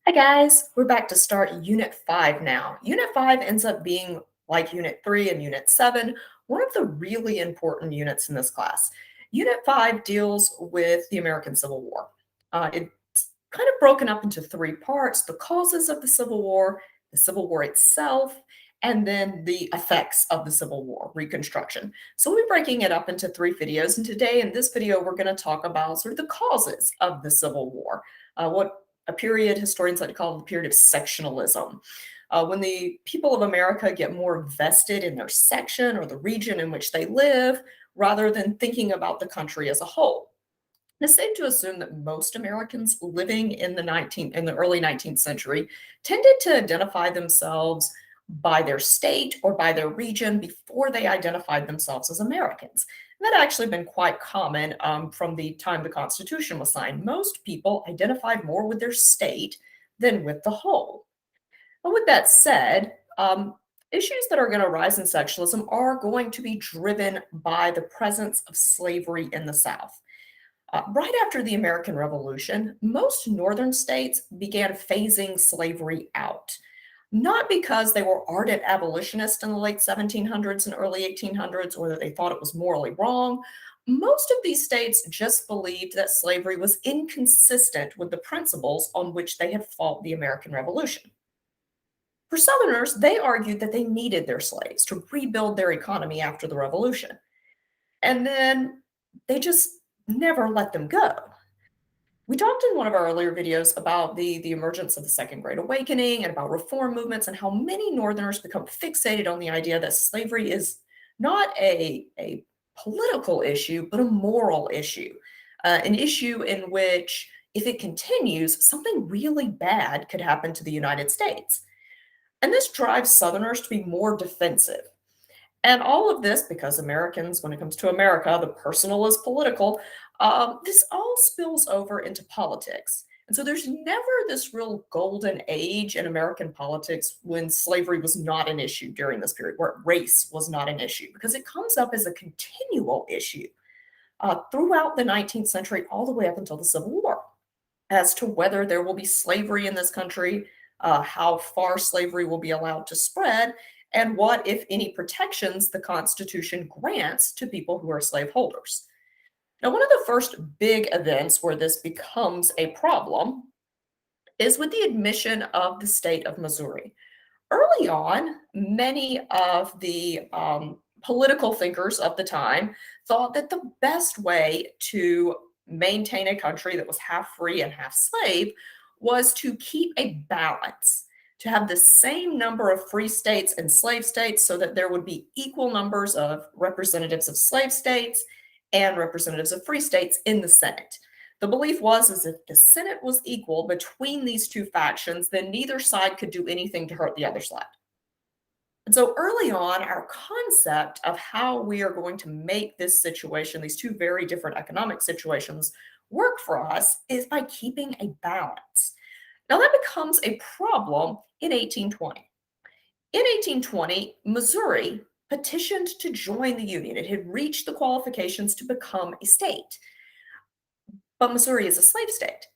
Hi guys, we're back to start Unit 5 now. Unit 5 ends up being like Unit 3 and Unit 7, one of the really important units in this class. Unit 5 deals with the American Civil War. It's kind of broken up into three parts: the causes of the Civil War itself, and then the effects of the Civil War, Reconstruction. So we'll be breaking it up into three videos, and today in this video we're going to talk about sort of the causes of the Civil War, what a period historians like to call the period of sectionalism. When the people of America get more vested in their section or the region in which they live, rather than thinking about the country as a whole. It's safe to assume that most Americans living in the early 19th century tended to identify themselves by their state or by their region before they identified themselves as Americans. And that had actually been quite common from the time the Constitution was signed. Most people identified more with their state than with the whole. But with that said, issues that are going to rise in sectionalism are going to be driven by the presence of slavery in the South. Right after the American Revolution, most northern states began phasing slavery out. Not because they were ardent abolitionists in the late 1700s and early 1800s, or that they thought it was morally wrong. Most of these states just believed that slavery was inconsistent with the principles on which they had fought the American Revolution. For Southerners, they argued that they needed their slaves to rebuild their economy after the Revolution. And then they just never let them go. We talked in one of our earlier videos about the emergence of the Second Great Awakening and about reform movements and how many Northerners become fixated on the idea that slavery is not a political issue, but a moral issue, an issue in which, if it continues, something really bad could happen to the United States. And this drives Southerners to be more defensive. And all of this because Americans, when it comes to America, the personal is political. This all spills over into politics. And so there's never this real golden age in American politics when slavery was not an issue during this period, where race was not an issue, because it comes up as a continual issue throughout the 19th century, all the way up until the Civil War, as to whether there will be slavery in this country, how far slavery will be allowed to spread, and what, if any, protections the Constitution grants to people who are slaveholders. Now, one of the first big events where this becomes a problem is with the admission of the state of Missouri. Early on, many of the political thinkers of the time thought that the best way to maintain a country that was half free and half slave was to keep a balance, to have the same number of free states and slave states so that there would be equal numbers of representatives of slave states and representatives of free states in the Senate. The belief was is if the Senate was equal between these two factions, then neither side could do anything to hurt the other side. And so early on, our concept of how we are going to make this situation, these two very different economic situations, work for us is by keeping a balance. Now that becomes a problem in 1820. In 1820, Missouri petitioned to join the Union. It had reached the qualifications to become a state. But Missouri is a slave state.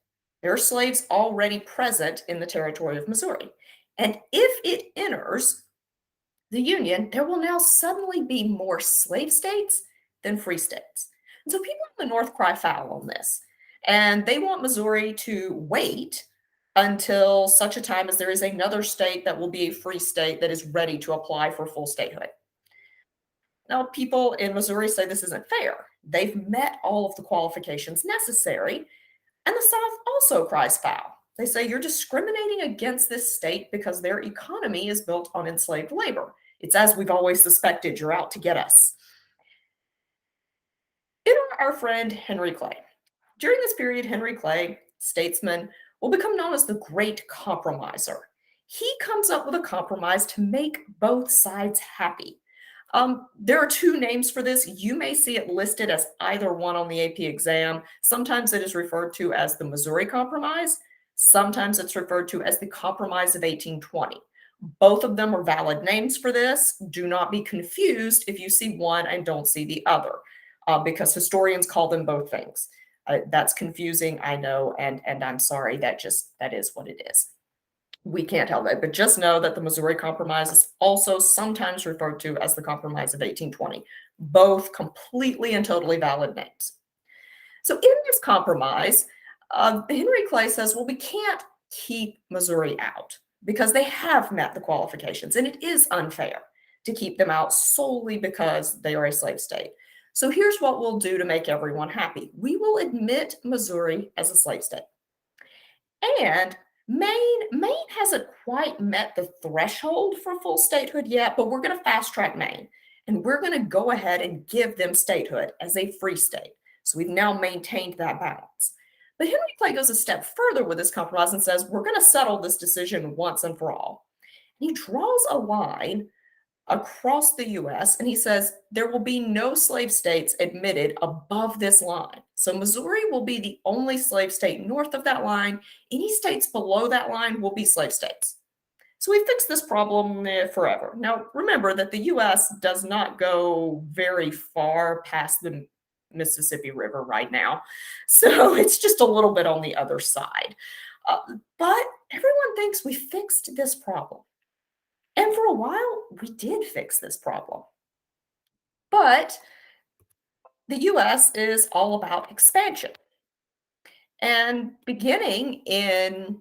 There are slaves already present in the territory of Missouri. And if it enters the Union, there will now suddenly be more slave states than free states. And so people in the North cry foul on this. And they want Missouri to wait until such a time as there is another state that will be a free state that is ready to apply for full statehood. Now, people in Missouri say this isn't fair. They've met all of the qualifications necessary, and the South also cries foul. They say you're discriminating against this state because their economy is built on enslaved labor. It's as we've always suspected, you're out to get us. Enter our friend Henry Clay. During this period, Henry Clay, statesman, will become known as the Great Compromiser. He comes up with a compromise to make both sides happy. There are two names for this. You may see it listed as either one on the AP exam. Sometimes it is referred to as the Missouri Compromise. Sometimes it's referred to as the Compromise of 1820. Both of them are valid names for this. Do not be confused if you see one and don't see the other, because historians call them both things. That's confusing, I know, and I'm sorry. That is what it is. We can't tell that, but just know that the Missouri Compromise is also sometimes referred to as the Compromise of 1820, both completely and totally valid names. So in this compromise, Henry Clay says, well, we can't keep Missouri out because they have met the qualifications, and it is unfair to keep them out solely because they are a slave state. So here's what we'll do to make everyone happy. We will admit Missouri as a slave state. And Maine hasn't quite met the threshold for full statehood yet, but we're going to fast track Maine. And we're going to go ahead and give them statehood as a free state. So we've now maintained that balance. But Henry Clay goes a step further with this compromise and says, we're going to settle this decision once and for all. And he draws a line across the US, and he says there will be no slave states admitted above this line. So Missouri will be the only slave state north of that line. Any states below that line will be slave states. So we fixed this problem forever. Now, remember that the US does not go very far past the Mississippi River right now. So it's just a little bit on the other side. But everyone thinks we fixed this problem. And for a while, we did fix this problem. But the US is all about expansion. And beginning in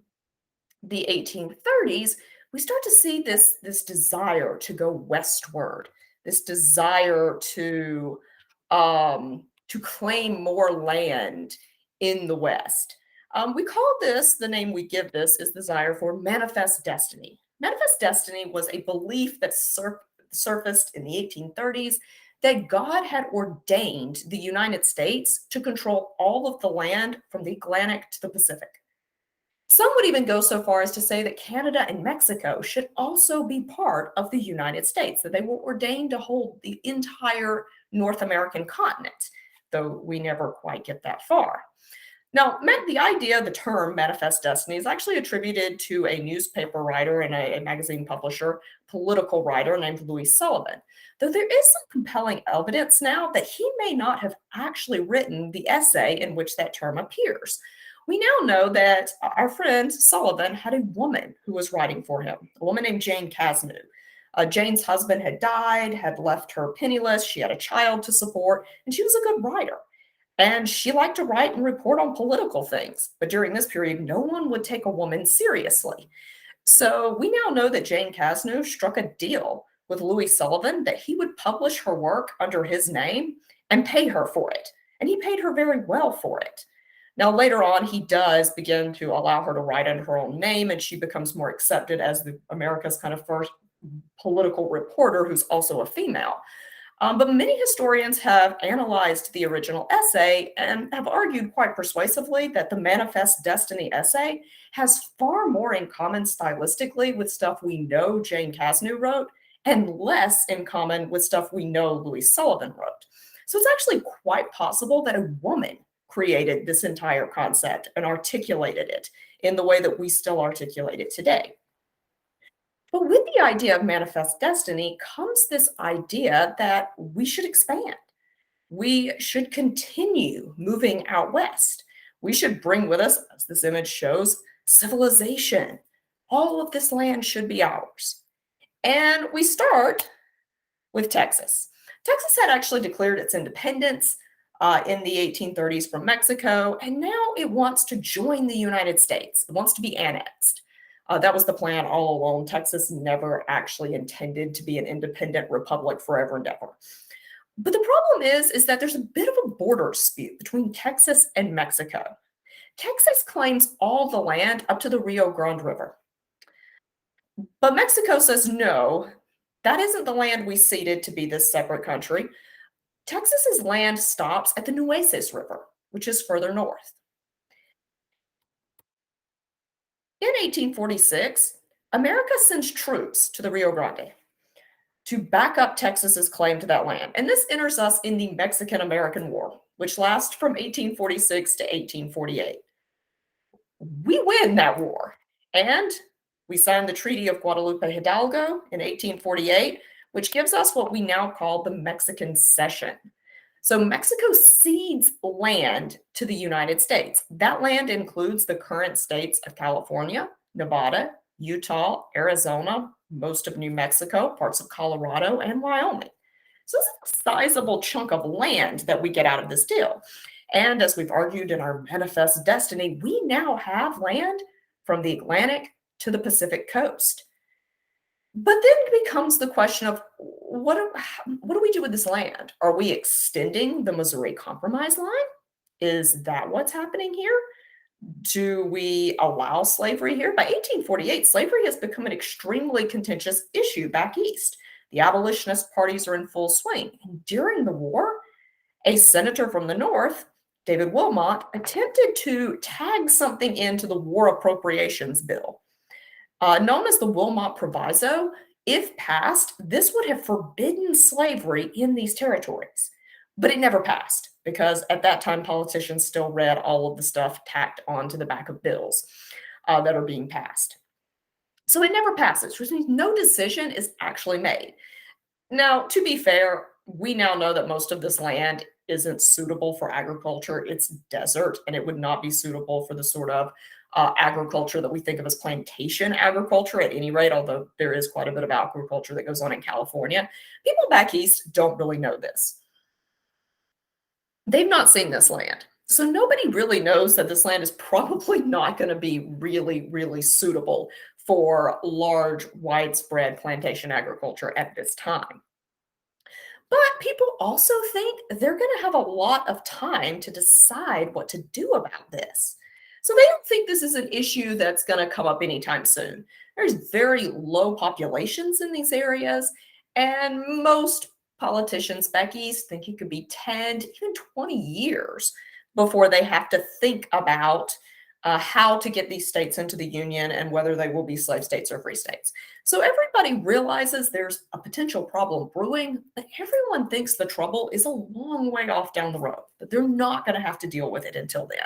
the 1830s, we start to see this desire to go westward, this desire to claim more land in the West. We call this, the name we give this is desire for manifest destiny. Manifest destiny was a belief that surfaced in the 1830s that God had ordained the United States to control all of the land from the Atlantic to the Pacific. Some would even go so far as to say that Canada and Mexico should also be part of the United States, that they were ordained to hold the entire North American continent, though we never quite get that far. Now, the idea, the term manifest destiny is actually attributed to a newspaper writer and a magazine publisher, political writer named Louis Sullivan, though there is some compelling evidence now that he may not have actually written the essay in which that term appears. We now know that our friend Sullivan had a woman who was writing for him, a woman named Jane Casnew. Jane's husband had died, had left her penniless. She had a child to support, and she was a good writer. And she liked to write and report on political things. But during this period, no one would take a woman seriously. So we now know that Jane Casnew struck a deal with Louis Sullivan that he would publish her work under his name and pay her for it. And he paid her very well for it. Now, later on, he does begin to allow her to write under her own name, and she becomes more accepted as America's kind of first political reporter who's also a female. But many historians have analyzed the original essay and have argued quite persuasively that the Manifest Destiny essay has far more in common stylistically with stuff we know Jane Casnew wrote and less in common with stuff we know Louis Sullivan wrote. So it's actually quite possible that a woman created this entire concept and articulated it in the way that we still articulate it today. But with the idea of manifest destiny comes this idea that we should expand. We should continue moving out west. We should bring with us, as this image shows, civilization. All of this land should be ours. And we start with Texas. Texas had actually declared its independence in the 1830s from Mexico, and now it wants to join the United States. It wants to be annexed. That was the plan all along. Texas never actually intended to be an independent republic forever and ever. But the problem is that there's a bit of a border dispute between Texas and Mexico. Texas claims all the land up to the Rio Grande River. But Mexico says, no, that isn't the land we ceded to be this separate country. Texas's land stops at the Nueces River, which is further north. In 1846, America sends troops to the Rio Grande to back up Texas's claim to that land. And this enters us in the Mexican-American War, which lasts from 1846 to 1848. We win that war, and we signed the Treaty of Guadalupe Hidalgo in 1848, which gives us what we now call the Mexican Cession. So Mexico cedes land to the United States. That land includes the current states of California, Nevada, Utah, Arizona, most of New Mexico, parts of Colorado, and Wyoming. So it's a sizable chunk of land that we get out of this deal. And as we've argued in our manifest destiny, we now have land from the Atlantic to the Pacific coast. But then it becomes the question of what do we do with this land? Are we extending the Missouri Compromise line? Is that what's happening here? Do we allow slavery here? By 1848, slavery has become an extremely contentious issue back east. The abolitionist parties are in full swing. And during the war, a senator from the North, David Wilmot, attempted to tag something into the War Appropriations Bill. Known as the Wilmot Proviso, if passed, this would have forbidden slavery in these territories. But it never passed because at that time, politicians still read all of the stuff tacked onto the back of bills that are being passed. So it never passes, which means no decision is actually made. Now, to be fair, we now know that most of this land isn't suitable for agriculture. It's desert, and it would not be suitable for the sort of agriculture that we think of as plantation agriculture at any rate, although there is quite a bit of agriculture that goes on in California. People back east don't really know this. They've not seen this land. So nobody really knows that this land is probably not going to be really, really suitable for large, widespread plantation agriculture at this time. But people also think they're going to have a lot of time to decide what to do about this. So they don't think this is an issue that's going to come up anytime soon. There's very low populations in these areas, and most politicians back east think it could be 10 to even 20 years before they have to think about how to get these states into the union and whether they will be slave states or free states. So everybody realizes there's a potential problem brewing, but everyone thinks the trouble is a long way off down the road, that they're not going to have to deal with it until then.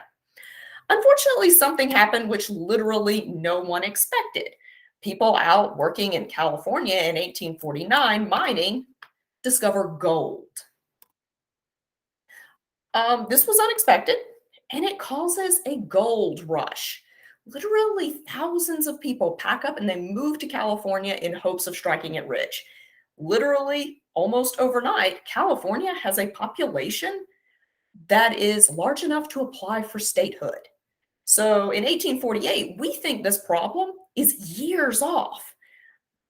Unfortunately, something happened which literally no one expected. People out working in California in 1849 mining discover gold. This was unexpected, and it causes a gold rush. Literally, thousands of people pack up and they move to California in hopes of striking it rich. Literally, almost overnight, California has a population that is large enough to apply for statehood. So in 1848, we think this problem is years off.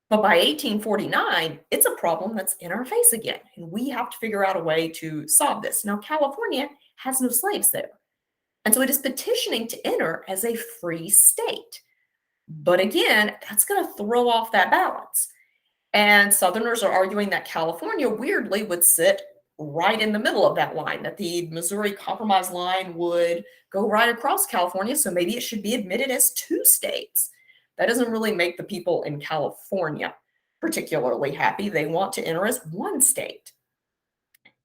But by 1849, it's a problem that's in our face again, and we have to figure out a way to solve this. Now, California has no slaves there, and so it is petitioning to enter as a free state. But again, that's going to throw off that balance. And Southerners are arguing that California, weirdly, would sit right in the middle of that line, that the Missouri Compromise line would go right across California, so maybe it should be admitted as two states. That doesn't really make the people in California particularly happy. They want to enter as one state.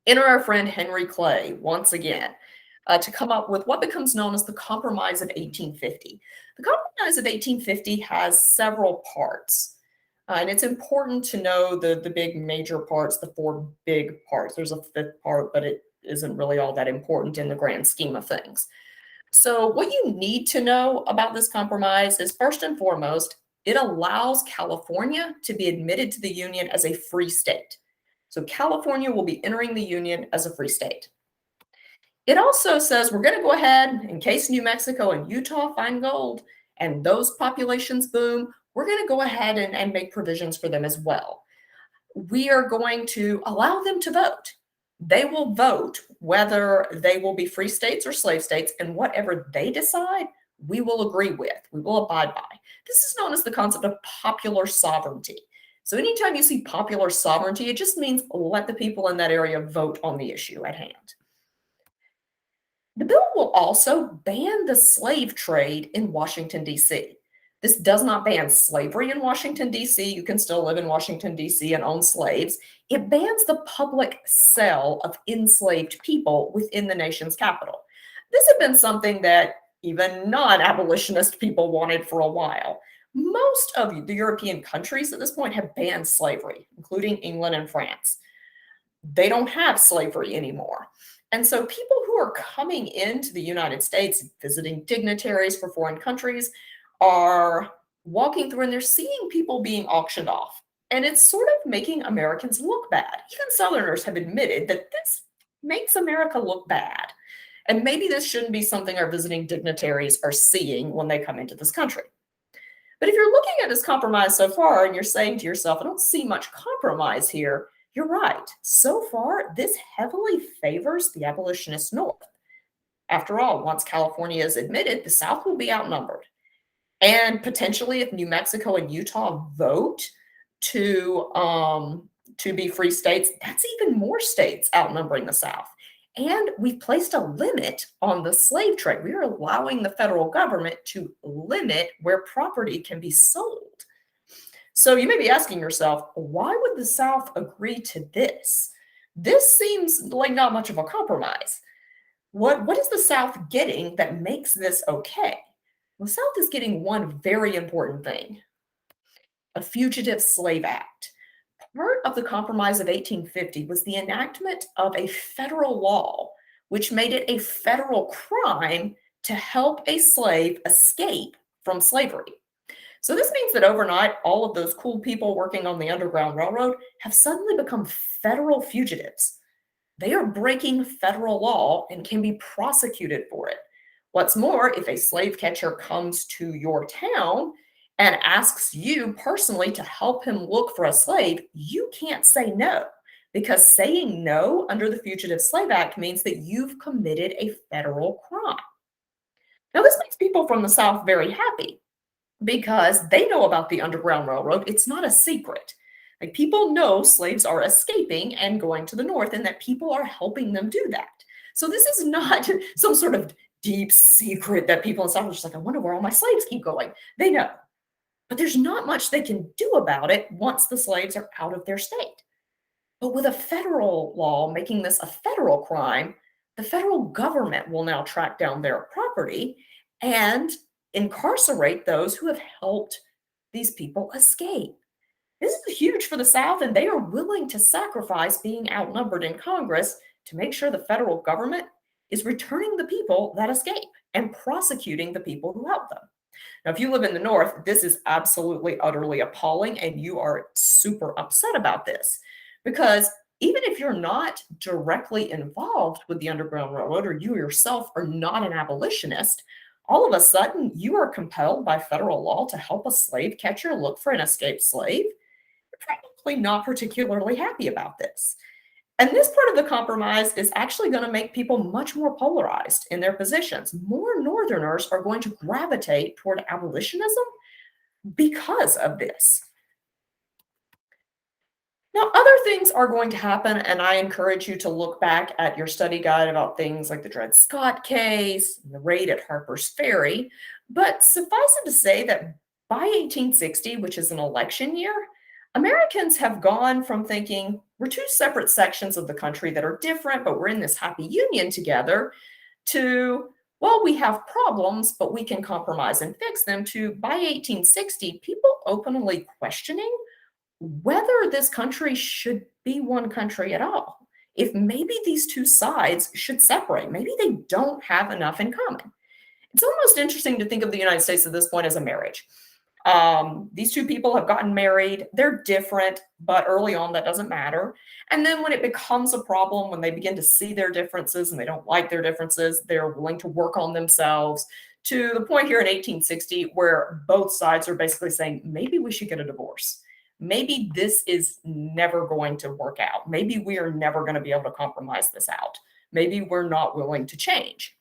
Enter our friend Henry Clay once again to come up with what becomes known as the Compromise of 1850. The Compromise of 1850 has several parts. And it's important to know the big major parts, the four big parts. There's a fifth part, but it isn't really all that important in the grand scheme of things. So what you need to know about this compromise is, first and foremost, it allows California to be admitted to the Union as a free state. So California will be entering the Union as a free state. It also says we're going to go ahead, in case New Mexico and Utah find gold and those populations boom, we're going to go ahead and make provisions for them as well. We are going to allow them to vote. They will vote whether they will be free states or slave states, and whatever they decide, we will agree with, we will abide by. This is known as the concept of popular sovereignty. So anytime you see popular sovereignty, it just means let the people in that area vote on the issue at hand. The bill will also ban the slave trade in Washington, D.C. This does not ban slavery in Washington, D.C. You can still live in Washington, D.C. and own slaves. It bans the public sale of enslaved people within the nation's capital. This had been something that even non-abolitionist people wanted for a while. Most of the European countries at this point have banned slavery, including England and France. They don't have slavery anymore. And so people who are coming into the United States, visiting dignitaries for foreign countries, are walking through and they're seeing people being auctioned off. And it's sort of making Americans look bad. Even Southerners have admitted that this makes America look bad. And maybe this shouldn't be something our visiting dignitaries are seeing when they come into this country. But if you're looking at this compromise so far and you're saying to yourself, I don't see much compromise here, you're right. So far, this heavily favors the abolitionist North. After all, once California is admitted, the South will be outnumbered. And potentially, if New Mexico and Utah vote to to be free states, that's even more states outnumbering the South. And we've placed a limit on the slave trade. We are allowing the federal government to limit where property can be sold. So you may be asking yourself, why would the South agree to this? This seems like not much of a compromise. What is the South getting that makes this okay? The South is getting one very important thing: a Fugitive Slave Act. Part of the Compromise of 1850 was the enactment of a federal law, which made it a federal crime to help a slave escape from slavery. So this means that overnight, all of those cool people working on the Underground Railroad have suddenly become federal fugitives. They are breaking federal law and can be prosecuted for it. What's more, if a slave catcher comes to your town and asks you personally to help him look for a slave, you can't say no, because saying no under the Fugitive Slave Act means that you've committed a federal crime. Now, this makes people from the South very happy because they know about the Underground Railroad. It's not a secret. Like, people know slaves are escaping and going to the North, and that people are helping them do that. So this is not some sort of deep secret that people in the South are just like, I wonder where all my slaves keep going. They know. But there's not much they can do about it once the slaves are out of their state. But with a federal law making this a federal crime, the federal government will now track down their property and incarcerate those who have helped these people escape. This is huge for the South, and they are willing to sacrifice being outnumbered in Congress to make sure the federal government is returning the people that escape and prosecuting the people who help them. Now, if you live in the North, this is absolutely, utterly appalling, and you are super upset about this because even if you're not directly involved with the Underground Railroad or you yourself are not an abolitionist, all of a sudden you are compelled by federal law to help a slave catcher look for an escaped slave. You're probably not particularly happy about this. And this part of the compromise is actually going to make people much more polarized in their positions. More Northerners are going to gravitate toward abolitionism because of this. Now, other things are going to happen, and I encourage you to look back at your study guide about things like the Dred Scott case, and the raid at Harper's Ferry. But suffice it to say that by 1860, which is an election year, Americans have gone from thinking we're two separate sections of the country that are different, but we're in this happy union together, to, well, we have problems, but we can compromise and fix them, to by 1860, people openly questioning whether this country should be one country at all. If maybe these two sides should separate, maybe they don't have enough in common. It's almost interesting to think of the United States at this point as a marriage. These two people have gotten married. They're different, but early on, that doesn't matter. And then when it becomes a problem, when they begin to see their differences and they don't like their differences, they're willing to work on themselves, to the point here in 1860 where both sides are basically saying, maybe we should get a divorce. Maybe this is never going to work out. Maybe we are never going to be able to compromise this out. Maybe we're not willing to change.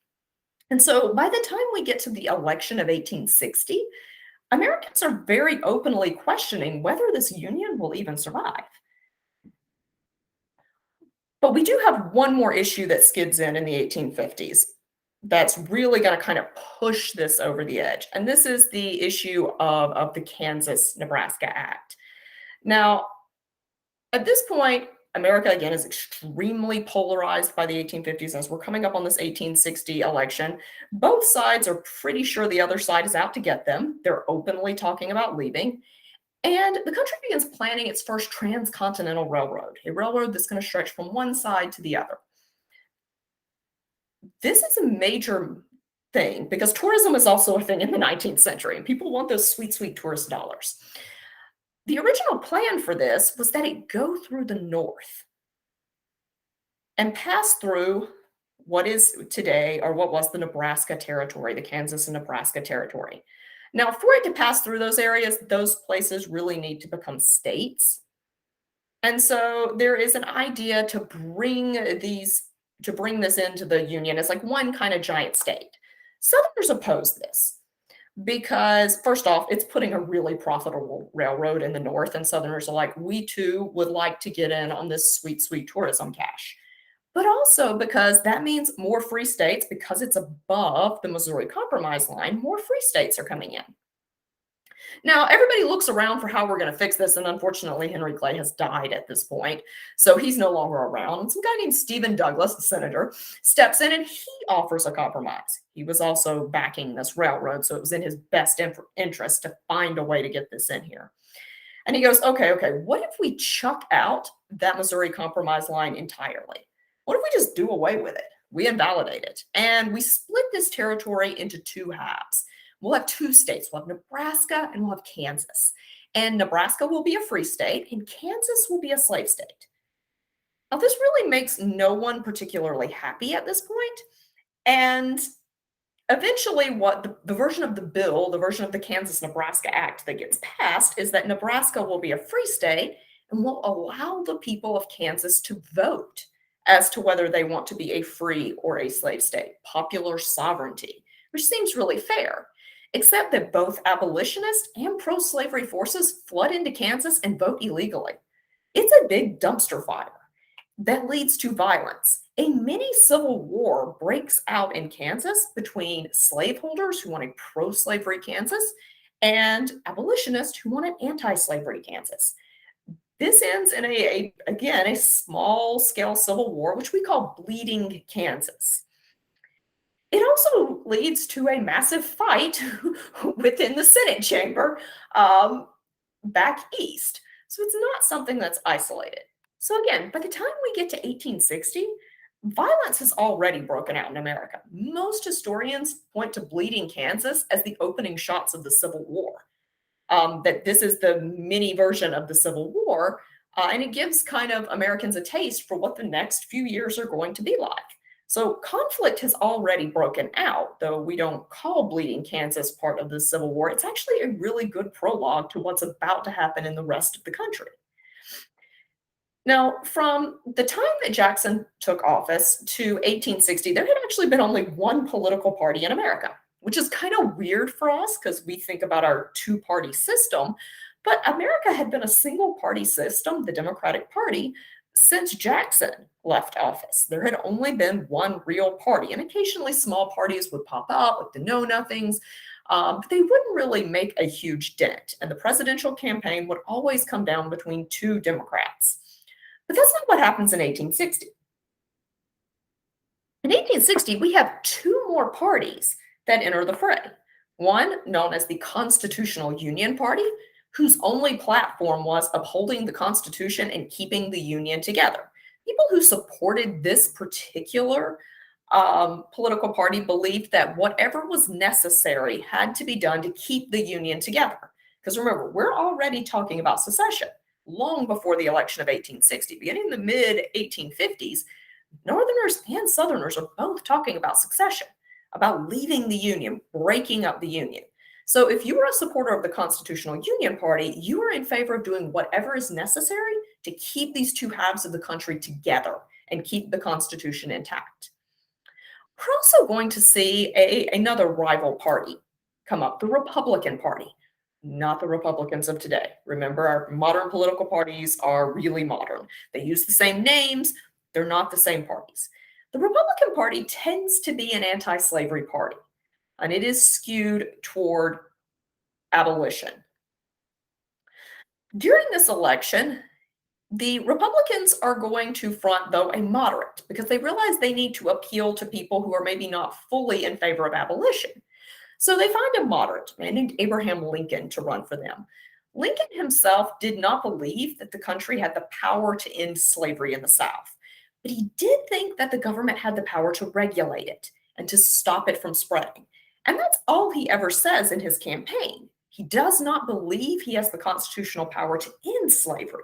And so by the time we get to the election of 1860, Americans are very openly questioning whether this union will even survive. But we do have one more issue that skids in the 1850s that's really going to kind of push this over the edge. And this is the issue of the Kansas-Nebraska Act. Now, at this point, America, again, is extremely polarized by the 1850s. As we're coming up on this 1860 election, both sides are pretty sure the other side is out to get them. They're openly talking about leaving. And the country begins planning its first transcontinental railroad, a railroad that's going to stretch from one side to the other. This is a major thing because tourism is also a thing in the 19th century, and people want those sweet, sweet tourist dollars. The original plan for this was that it go through the north and pass through what is today, or what was the Nebraska Territory, the Kansas and Nebraska Territory. Now, for it to pass through those areas, those places really need to become states. And so there is an idea to bring this into the union as like one kind of giant state. Southerners oppose this because first off, it's putting a really profitable railroad in the north, and Southerners are like, we too would like to get in on this sweet, sweet tourism cash. But also because that means more free states, because it's above the Missouri Compromise line, more free states are coming in. Now, everybody looks around for how we're going to fix this, and unfortunately, Henry Clay has died at this point, so he's no longer around. And some guy named Stephen Douglas, the senator, steps in and he offers a compromise. He was also backing this railroad, so it was in his best interest to find a way to get this in here. And he goes, okay, what if we chuck out that Missouri Compromise line entirely? What if we just do away with it? We invalidate it, and we split this territory into two halves. We'll have two states. We'll have Nebraska and we'll have Kansas. And Nebraska will be a free state and Kansas will be a slave state. Now, this really makes no one particularly happy at this point. And eventually, what the version of the bill, the version of the Kansas Nebraska Act that gets passed is that Nebraska will be a free state and will allow the people of Kansas to vote as to whether they want to be a free or a slave state. Popular sovereignty, which seems really fair. Except that both abolitionist and pro slavery forces flood into Kansas and vote illegally. It's a big dumpster fire that leads to violence. A mini civil war breaks out in Kansas between slaveholders who want a pro slavery Kansas and abolitionists who want an anti slavery Kansas. This ends in again, a small scale civil war, which we call Bleeding Kansas. It also leads to a massive fight within the Senate chamber back east. So it's not something that's isolated. So again, by the time we get to 1860, violence has already broken out in America. Most historians point to Bleeding Kansas as the opening shots of the Civil War. That this is the mini version of the Civil War, and it gives kind of Americans a taste for what the next few years are going to be like. So conflict has already broken out, though we don't call Bleeding Kansas part of the Civil War. It's actually a really good prologue to what's about to happen in the rest of the country. Now, from the time that Jackson took office to 1860, there had actually been only one political party in America, which is kind of weird for us because we think about our two-party system. But America had been a single-party system, the Democratic Party, since Jackson left office. There had only been one real party, and occasionally small parties would pop up, like the Know Nothings, but they wouldn't really make a huge dent. And the presidential campaign would always come down between two Democrats. But that's not what happens in 1860. In 1860, we have two more parties that enter the fray. One, known as the Constitutional Union Party, whose only platform was upholding the Constitution and keeping the Union together. People who supported this particular political party believed that whatever was necessary had to be done to keep the Union together. Because remember, we're already talking about secession long before the election of 1860. Beginning in the mid-1850s, Northerners and Southerners are both talking about succession, about leaving the Union, breaking up the Union. So if you are a supporter of the Constitutional Union Party, you are in favor of doing whatever is necessary to keep these two halves of the country together and keep the Constitution intact. We're also going to see another rival party come up, the Republican Party, not the Republicans of today. Remember, our modern political parties are really modern. They use the same names. They're not the same parties. The Republican Party tends to be an anti-slavery party, and it is skewed toward abolition. During this election, the Republicans are going to front, though, a moderate because they realize they need to appeal to people who are maybe not fully in favor of abolition. So they find a moderate man named Abraham Lincoln to run for them. Lincoln himself did not believe that the country had the power to end slavery in the South, but he did think that the government had the power to regulate it. and to stop it from spreading. And that's all he ever says in his campaign. He does not believe he has the constitutional power to end slavery,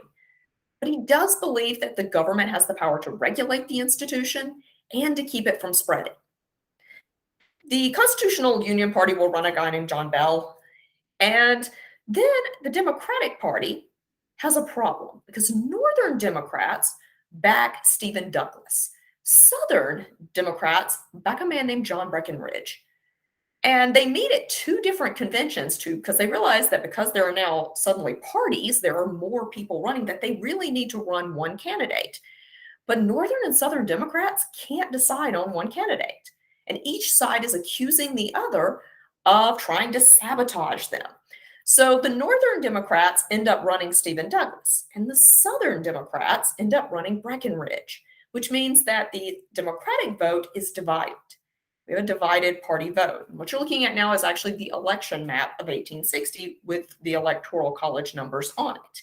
but he does believe that the government has the power to regulate the institution and to keep it from spreading. The Constitutional Union Party will run a guy named John Bell, and then the Democratic Party has a problem because Northern Democrats back Stephen Douglas. Southern Democrats back a man named John Breckinridge. And they meet at two different conventions too, because they realize that because there are now suddenly parties, there are more people running, that they really need to run one candidate. But Northern and Southern Democrats can't decide on one candidate. And each side is accusing the other of trying to sabotage them. So the Northern Democrats end up running Stephen Douglas, and the Southern Democrats end up running Breckinridge, which means that the Democratic vote is divided. We have a divided party vote. What you're looking at now is actually the election map of 1860 with the Electoral College numbers on it.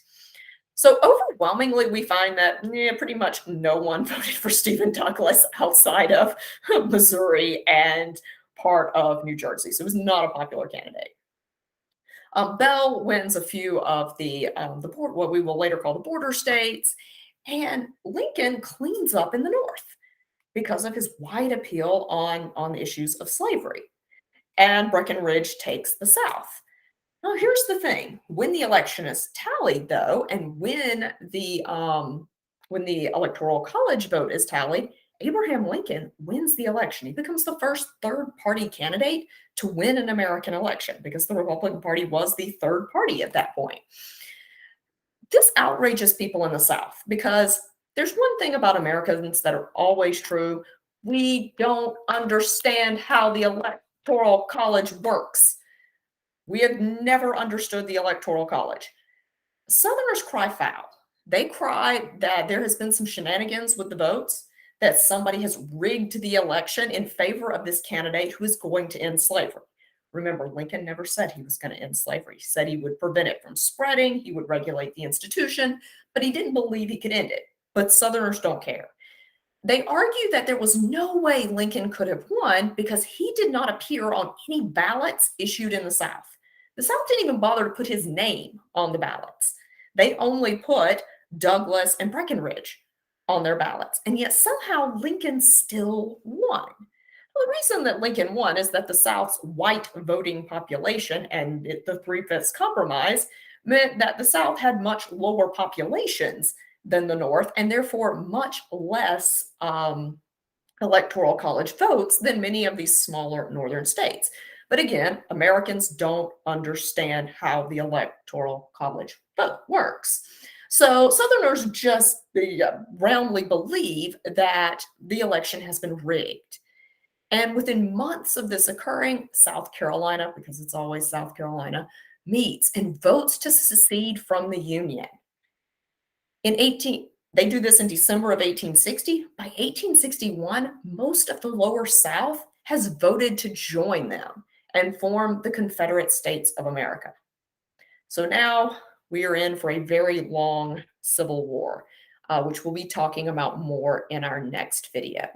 So overwhelmingly, we find that pretty much no one voted for Stephen Douglas outside of Missouri and part of New Jersey. So it was not a popular candidate. Bell wins a few of the what we will later call the border states, and Lincoln cleans up in the North because of his wide appeal on the issues of slavery. And Breckinridge takes the South. Now, here's the thing: when the election is tallied, though, and when the Electoral College vote is tallied, Abraham Lincoln wins the election. He becomes the first third-party candidate to win an American election because the Republican Party was the third party at that point. This outrages people in the South because there's one thing about Americans that are always true: we don't understand how the Electoral College works. We have never understood the Electoral College. Southerners cry foul. They cry that there has been some shenanigans with the votes, that somebody has rigged the election in favor of this candidate who is going to end slavery. Remember, Lincoln never said he was going to end slavery. He said he would prevent it from spreading, he would regulate the institution, but he didn't believe he could end it. But Southerners don't care. They argue that there was no way Lincoln could have won because he did not appear on any ballots issued in the South. The South didn't even bother to put his name on the ballots. They only put Douglas and Breckinridge on their ballots. And yet somehow Lincoln still won. Well, the reason that Lincoln won is that the South's white voting population and the Three-Fifths Compromise meant that the South had much lower populations than the North, and therefore much less Electoral College votes than many of these smaller Northern states. But again, Americans don't understand how the Electoral College vote works. So Southerners just roundly believe that the election has been rigged. And within months of this occurring, South Carolina, because it's always South Carolina, meets and votes to secede from the Union. They do this in December of 1860. By 1861, most of the lower South has voted to join them and form the Confederate States of America. So now we are in for a very long Civil War, which we'll be talking about more in our next video.